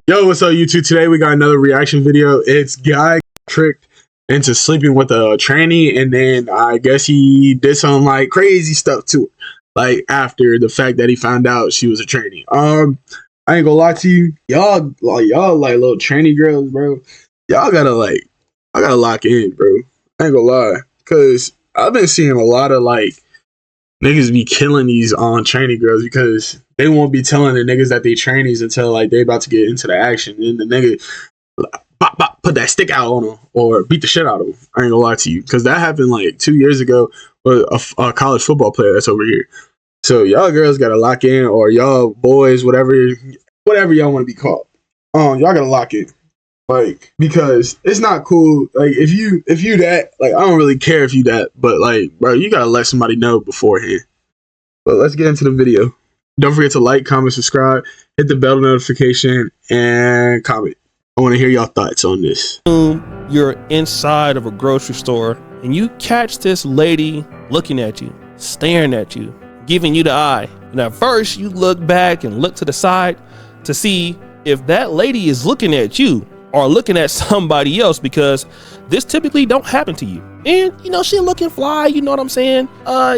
Yo, what's up, YouTube? Today we got another reaction video. It's guy tricked into sleeping with a tranny, and then I guess he did some like crazy stuff to her, like after the fact that he found out she was a tranny. I ain't gonna lie to you, y'all like little tranny girls, bro. Y'all gotta I gotta lock in, bro. I ain't gonna lie, cause I've been seeing a lot of like niggas be killing these tranny girls because they won't be telling the niggas that they trannies until like they about to get into the action, and the nigga bop, bop, put that stick out on them or beat the shit out of them. I ain't gonna lie to you, because that happened like 2 years ago with a college football player that's over here. So y'all girls gotta lock in, or y'all boys, whatever y'all want to be called, y'all gotta lock in. Like, because it's not cool. Like, if you that, like, I don't really care if you that, but like, bro, you gotta let somebody know beforehand. But let's get into the video. Don't forget to like, comment, subscribe, hit the bell notification, and comment. I want to hear y'all thoughts on this. You're inside of a grocery store and you catch this lady looking at you, staring at you, giving you the eye. And at first you look back and look to the side to see if that lady is looking at you or looking at somebody else, because this typically don't happen to you. And you know, she looking fly, you know what I'm saying?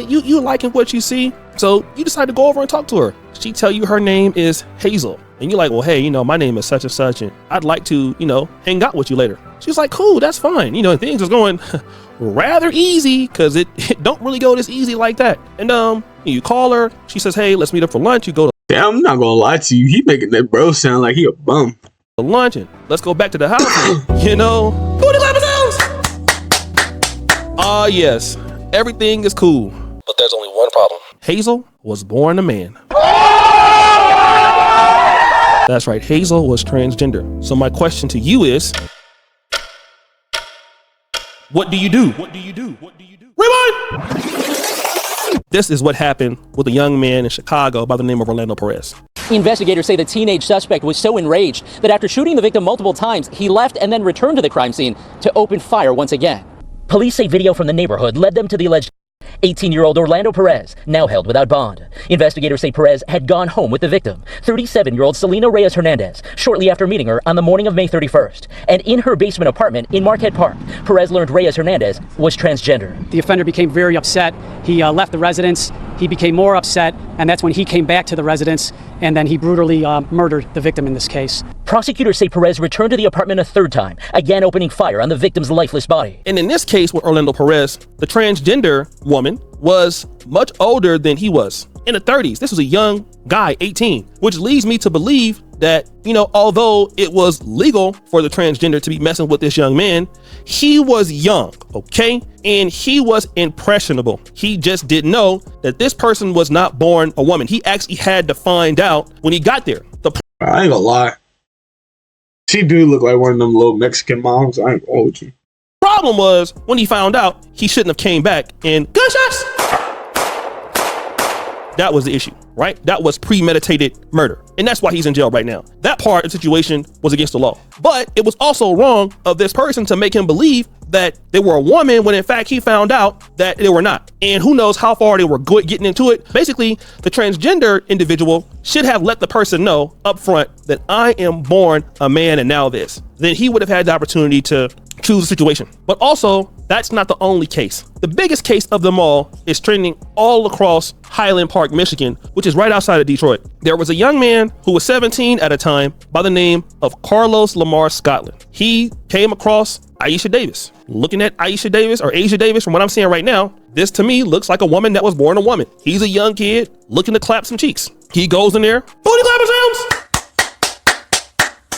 You liking what you see. So you decide to go over and talk to her. She tell you her name is Hazel. And you're like, well, hey, you know, my name is such and such, and I'd like to, you know, hang out with you later. She's like, cool, that's fine. You know, things is going rather easy, because it don't really go this easy like that. And you call her, she says, hey, let's meet up for lunch. You go to Damn, I'm not gonna lie to you. He making that bro sound like he a bum. Lunch, and let's go back to the house. You know, booty clapping sounds. Yes, everything is cool, but there's only one problem. Hazel was born a man. That's right, Hazel was transgender. So my question to you is, what do you do? What do you do? What do you do? Rewind! This is what happened with a young man in Chicago by the name of Orlando Perez. Investigators say the teenage suspect was so enraged that after shooting the victim multiple times, he left and then returned to the crime scene to open fire once again. Police say video from the neighborhood led them to the alleged 18-year-old Orlando Perez, now held without bond. Investigators say Perez had gone home with the victim, 37-year-old Selena Reyes Hernandez, shortly after meeting her on the morning of May 31st. And in her basement apartment in Marquette Park, Perez learned Reyes Hernandez was transgender. The offender became very upset. He left the residence. He became more upset, and that's when he came back to the residence, and then he brutally murdered the victim in this case. Prosecutors say Perez returned to the apartment a third time, again opening fire on the victim's lifeless body. And in this case with Orlando Perez, the transgender woman was much older than he was, in the 30s. This was a young guy, 18, which leads me to believe that, you know, although it was legal for the transgender to be messing with this young man, he was young, okay? And he was impressionable. He just didn't know that this person was not born a woman. He actually had to find out when he got there. I ain't gonna lie. She do look like one of them little Mexican moms. I ain't gonna hold you. Problem was, when he found out, he shouldn't have came back and gunshots. That was the issue, right? That was premeditated murder. And that's why he's in jail right now. That part of the situation was against the law. But it was also wrong of this person to make him believe that they were a woman when in fact he found out that they were not. And who knows how far they were getting into it. Basically, the transgender individual should have let the person know up front that I am born a man and now this. Then he would have had the opportunity to choose a situation. But also, that's not the only case. The biggest case of them all is trending all across Highland Park, Michigan, which is right outside of Detroit. There was a young man who was 17 at a time by the name of Carlos Lamar Scotland. He came across Aisha Davis. Looking at Aisha Davis, or Asia Davis, from what I'm seeing right now, this to me looks like a woman that was born a woman. He's a young kid looking to clap some cheeks. He goes in there, booty clapping sounds.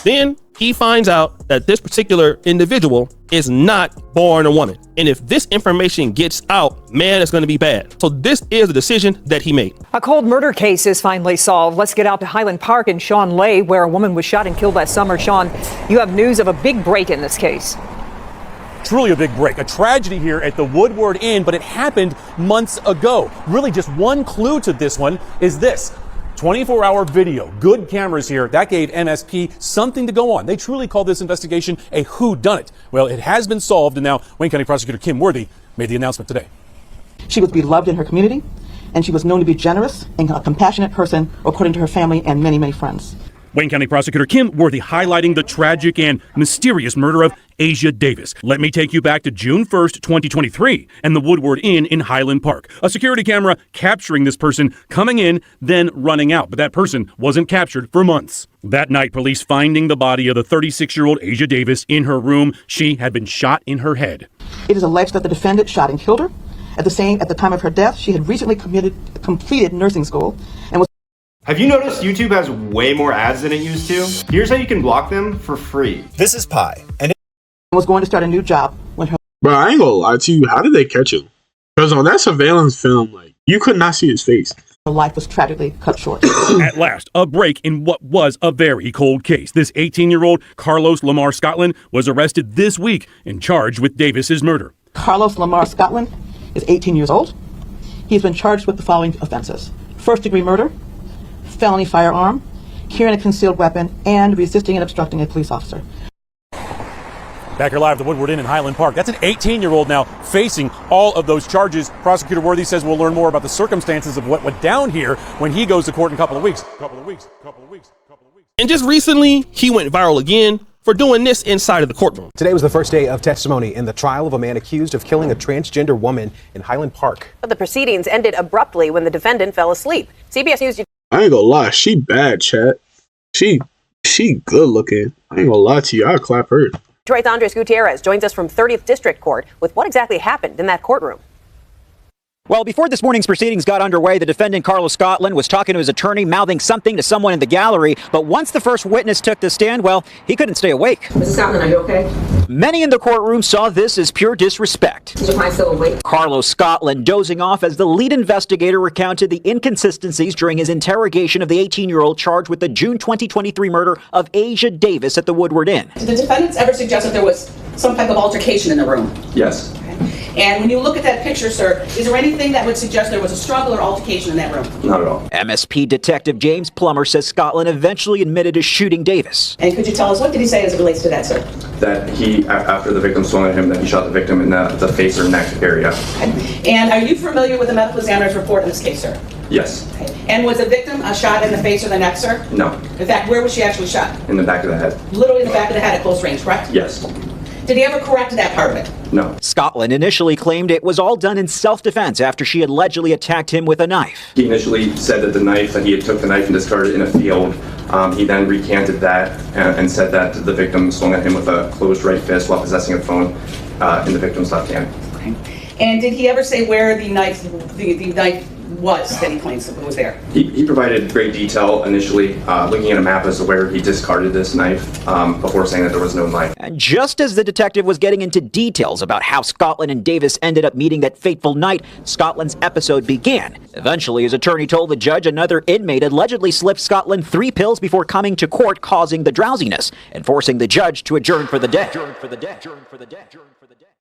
Then he finds out that this particular individual is not born a woman. And if this information gets out, man, it's going to be bad. So this is the decision that he made. A cold murder case is finally solved. Let's get out to Highland Park in Shawn Lay, where a woman was shot and killed last summer. Shawn, you have news of a big break in this case. Truly a big break, a tragedy here at the Woodward Inn, but it happened months ago. Really just one clue to this one is this. 24-hour video, good cameras here. That gave MSP something to go on. They truly call this investigation a whodunit. Well, it has been solved, and now Wayne County Prosecutor Kim Worthy made the announcement today. She was beloved in her community, and she was known to be generous and a compassionate person, according to her family and many, many friends. Wayne County Prosecutor Kim Worthy highlighting the tragic and mysterious murder of Asia Davis. Let me take you back to June 1st, 2023, and the Woodward Inn in Highland Park. A security camera capturing this person coming in, then running out. But that person wasn't captured for months. That night, police finding the body of the 36-year-old Asia Davis in her room. She had been shot in her head. It is alleged that the defendant shot and killed her. At the time of her death, she had recently completed nursing school and was. Have you noticed YouTube has way more ads than it used to? Here's how you can block them for free. This is Pi, and was going to start a new job when her. But I ain't gonna lie to you. How did they catch him? Because on that surveillance film, like, you could not see his face. Her life was tragically cut short. At last, a break in what was a very cold case. This 18-year-old Carlos Lamar Scotland was arrested this week and charged with Davis's murder. Carlos Lamar Scotland is 18 years old. He's been charged with the following offenses: first-degree murder, felony firearm, carrying a concealed weapon, and resisting and obstructing a police officer. Back here live at the Woodward Inn in Highland Park. That's an 18-year-old now facing all of those charges. Prosecutor Worthy says we'll learn more about the circumstances of what went down here when he goes to court in a couple of weeks. And just recently, he went viral again for doing this inside of the courtroom. today was the first day of testimony in the trial of a man accused of killing a transgender woman in Highland Park. The proceedings ended abruptly when the defendant fell asleep. CBS News. I ain't gonna lie. She bad, chat. She good looking. I ain't gonna lie to you. I'll clap her. Detroit's Andres Gutierrez joins us from 30th District Court with what exactly happened in that courtroom. Well, before this morning's proceedings got underway, the defendant, Carlos Scotland, was talking to his attorney, mouthing something to someone in the gallery. But once the first witness took the stand, well, he couldn't stay awake. Mrs. Scotland, are you okay? Many in the courtroom saw this as pure disrespect. Is your client still awake? Carlos Scotland dozing off as the lead investigator recounted the inconsistencies during his interrogation of the 18-year-old charged with the June 2023 murder of Asia Davis at the Woodward Inn. Did the defendants ever suggest that there was some type of altercation in the room? Yes. And when you look at that picture, sir, is there anything that would suggest there was a struggle or altercation in that room? Not at all. MSP Detective James Plummer says Scotland eventually admitted to shooting Davis. And could you tell us, what did he say as it relates to that, sir? That he, after the victim swung at him, that he shot the victim in the face or neck area. Okay. And are you familiar with the medical examiner's report in this case, sir? Yes. Okay. And was the victim shot in the face or the neck, sir? No. In fact, where was she actually shot? In the back of the head. Literally in the back of the head at close range, correct? Yes. Did he ever correct that part of it? No. Scotland initially claimed it was all done in self-defense after she allegedly attacked him with a knife. He initially said that he had took the knife and discarded it in a field. He then recanted that and said that the victim swung at him with a closed right fist while possessing a phone in the victim's left hand. Okay. And did he ever say where the knife was that he claims was there? He provided great detail initially, looking at a map as to where he discarded this knife before saying that there was no knife. And just as the detective was getting into details about how Scotland and Davis ended up meeting that fateful night, Scotland's episode began. Eventually, his attorney told the judge another inmate allegedly slipped Scotland 3 pills before coming to court, causing the drowsiness and forcing the judge to adjourn for the day.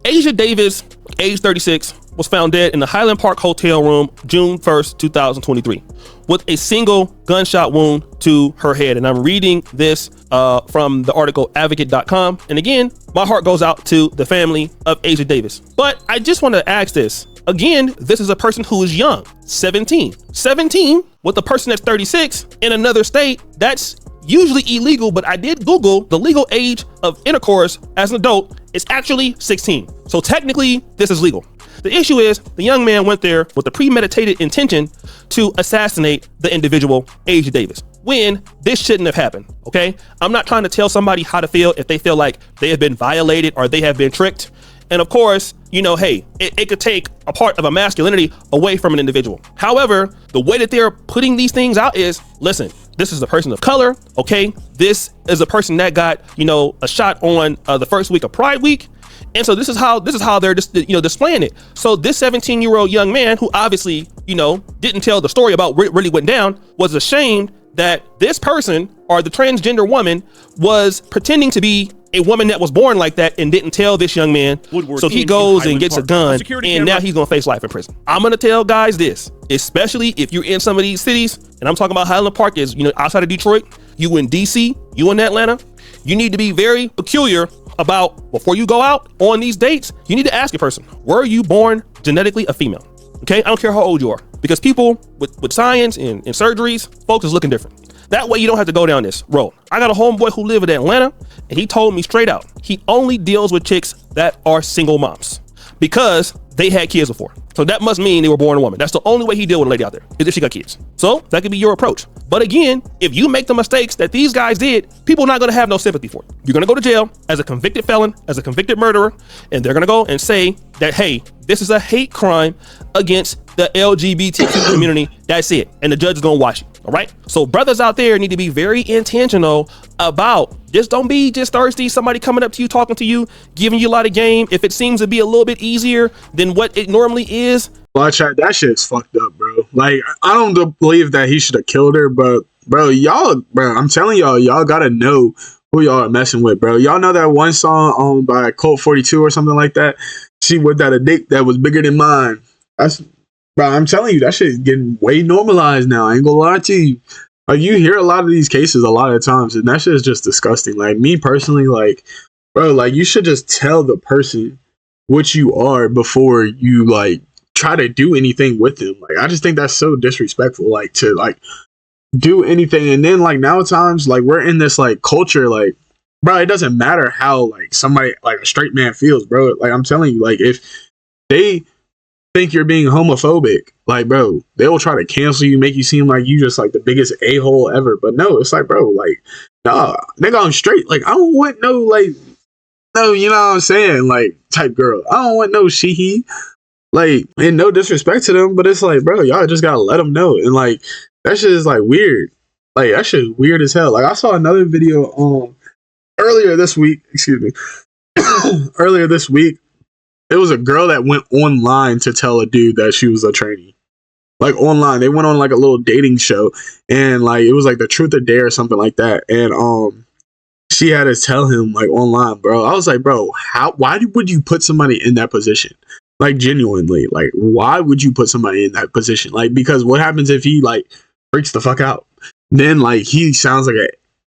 Asia Davis, age 36, was found dead in the Highland Park hotel room June 1st, 2023, with a single gunshot wound to her head. And I'm reading this from the article advocate.com. And again, my heart goes out to the family of Asia Davis. But I just want to ask this. Again, this is a person who is young, 17. 17 with a person that's 36 in another state, that's usually illegal, but I did Google the legal age of intercourse as an adult is actually 16. So technically, this is legal. The issue is the young man went there with the premeditated intention to assassinate the individual, Asia Davis, when this shouldn't have happened, okay? I'm not trying to tell somebody how to feel if they feel like they have been violated or they have been tricked. And of course, you know, hey, it could take a part of a masculinity away from an individual. However, the way that they're putting these things out is, listen, this is a person of color, okay? This is a person that got, you know, a shot on the first week of Pride Week. And so this is how they're just, you know, displaying it. So this 17-year-old young man who obviously, you know, didn't tell the story about what really went down was ashamed that this person or the transgender woman was pretending to be a woman that was born like that and didn't tell this young man. Woodward so he in goes and Highland gets Park. a gun, Security and camera. now he's gonna face life in prison. I'm gonna tell guys this, especially if you're in some of these cities, and I'm talking about Highland Park is, you know, outside of Detroit, you in DC, you in Atlanta, you need to be very peculiar about, before you go out on these dates, you need to ask a person, were you born genetically a female? Okay, I don't care how old you are, because people with science and surgeries, folks is looking different. That way you don't have to go down this road. I got a homeboy who live in Atlanta, and he told me straight out, he only deals with chicks that are single moms because they had kids before. So that must mean they were born a woman. That's the only way he deal with a lady out there, is if she got kids. So that could be your approach. But again, if you make the mistakes that these guys did, people are not going to have no sympathy for you. You're going to go to jail as a convicted felon, as a convicted murderer, and they're going to go and say that, hey, this is a hate crime against the LGBTQ community. That's it. And the judge is going to watch you. All right. So brothers out there need to be very intentional about just don't be just thirsty. Somebody coming up to you, talking to you, giving you a lot of game. If it seems to be a little bit easier than what it normally is. Well, that shit's fucked up, bro. Like, I don't believe that he should have killed her, but bro, I'm telling y'all gotta know who y'all are messing with, bro. Y'all know that one song by Colt 42 or something like that? She whipped out a dick that was bigger than mine. Bro, I'm telling you, that shit's getting way normalized now. I ain't gonna lie to you. Like, you hear a lot of these cases a lot of times, and that shit is just disgusting. Like, me personally, like, bro, like, you should just tell the person what you are before you, like, try to do anything with them. Like, I just think that's so disrespectful, like, to, like, do anything. And then, like, now times, like, we're in this, like, culture, like, bro, it doesn't matter how, like, somebody, like, a straight man feels, bro. Like, I'm telling you, like, if they think you're being homophobic, like, bro, they will try to cancel you, make you seem like you just like the biggest a-hole ever. But no, it's like, bro, like, nah, nigga, I'm straight. Like, I don't want no, like, no, you know what I'm saying, like, type girl. I don't want no she-he. Like, and no disrespect to them, but it's like, bro, y'all just gotta let them know. And like, that shit is like weird. Like, that shit is weird as hell. Like, I saw another video earlier this week. Earlier this week, it was a girl that went online to tell a dude that she was a tranny. Like, online. They went on like a little dating show, and like, it was like the Truth or Dare or something like that. And she had to tell him, like, online, bro. I was like, bro, why would you put somebody in that position? Like, genuinely, like, why would you put somebody in that position? Like, because what happens if he like freaks the fuck out? Then like, he sounds like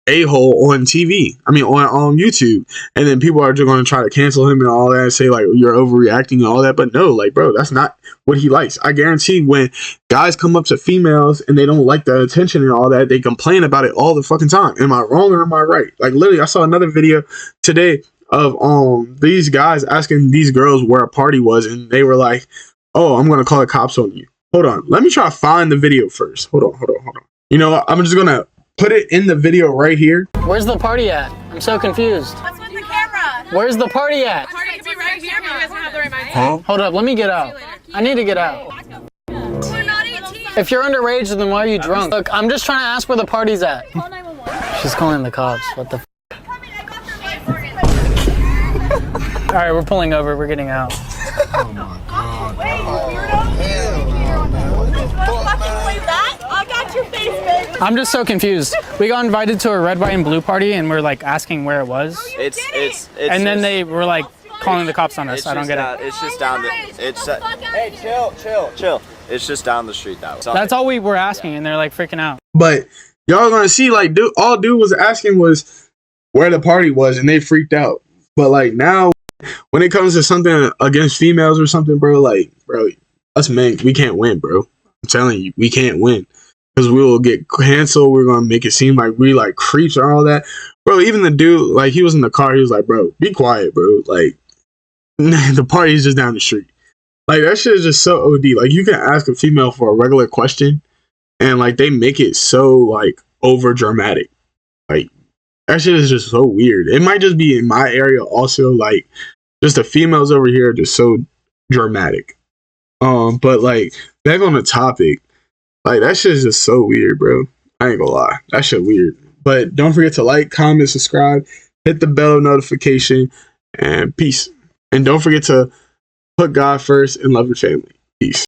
a-hole on TV. I mean, on YouTube, and then people are just going to try to cancel him and all that, and say like you're overreacting and all that. But no, like, bro, that's not what he likes. I guarantee when guys come up to females and they don't like the attention and all that, they complain about it all the fucking time. Am I wrong or am I right? Like, literally, I saw another video today of these guys asking these girls where a party was, and they were like, "Oh, I'm gonna call the cops on you." Hold on, let me try to find the video first. Hold on. You know what? I'm just gonna put it in the video right here. Where's the party at? I'm so confused. What's with the camera? Where's the party at? The party could be right here, but you guys don't have the right mindset. Huh? Hold up, let me get out. I need to get out. We're not 18. If you're underage, then why are you drunk? Look, I'm just trying to ask where the party's at. Call 911. She's calling the cops. What the f? Alright, we're pulling over. We're getting out. Oh my god. Wait, you weirdo. I got your face, baby. I'm just so confused. We got invited to a red, white, and blue party, and we're like asking where it was. And then they were like calling the cops on us. I don't get it. It's just down the. Hey, chill. It's just down the street now. That's all we were asking, and they're like freaking out. But y'all gonna see, like, all dude was asking was where the party was, and they freaked out. But like, now, when it comes to something against females or something, bro, like, bro, us men, we can't win, bro. I'm telling you, we can't win. Because we will get canceled. We're going to make it seem like we like creeps or all that. Bro, even the dude, like, he was in the car. He was like, bro, be quiet, bro. Like, the party's just down the street. Like, that shit is just so OD. Like, you can ask a female for a regular question, and like, they make it so like over dramatic. Like, that shit is just so weird. It might just be in my area also. Like, just the females over here are just so dramatic. But like, back on the topic, like, that shit is just so weird, bro. I ain't gonna lie. That shit weird. But don't forget to like, comment, subscribe, hit the bell notification, and peace. And don't forget to put God first and love your family. Peace.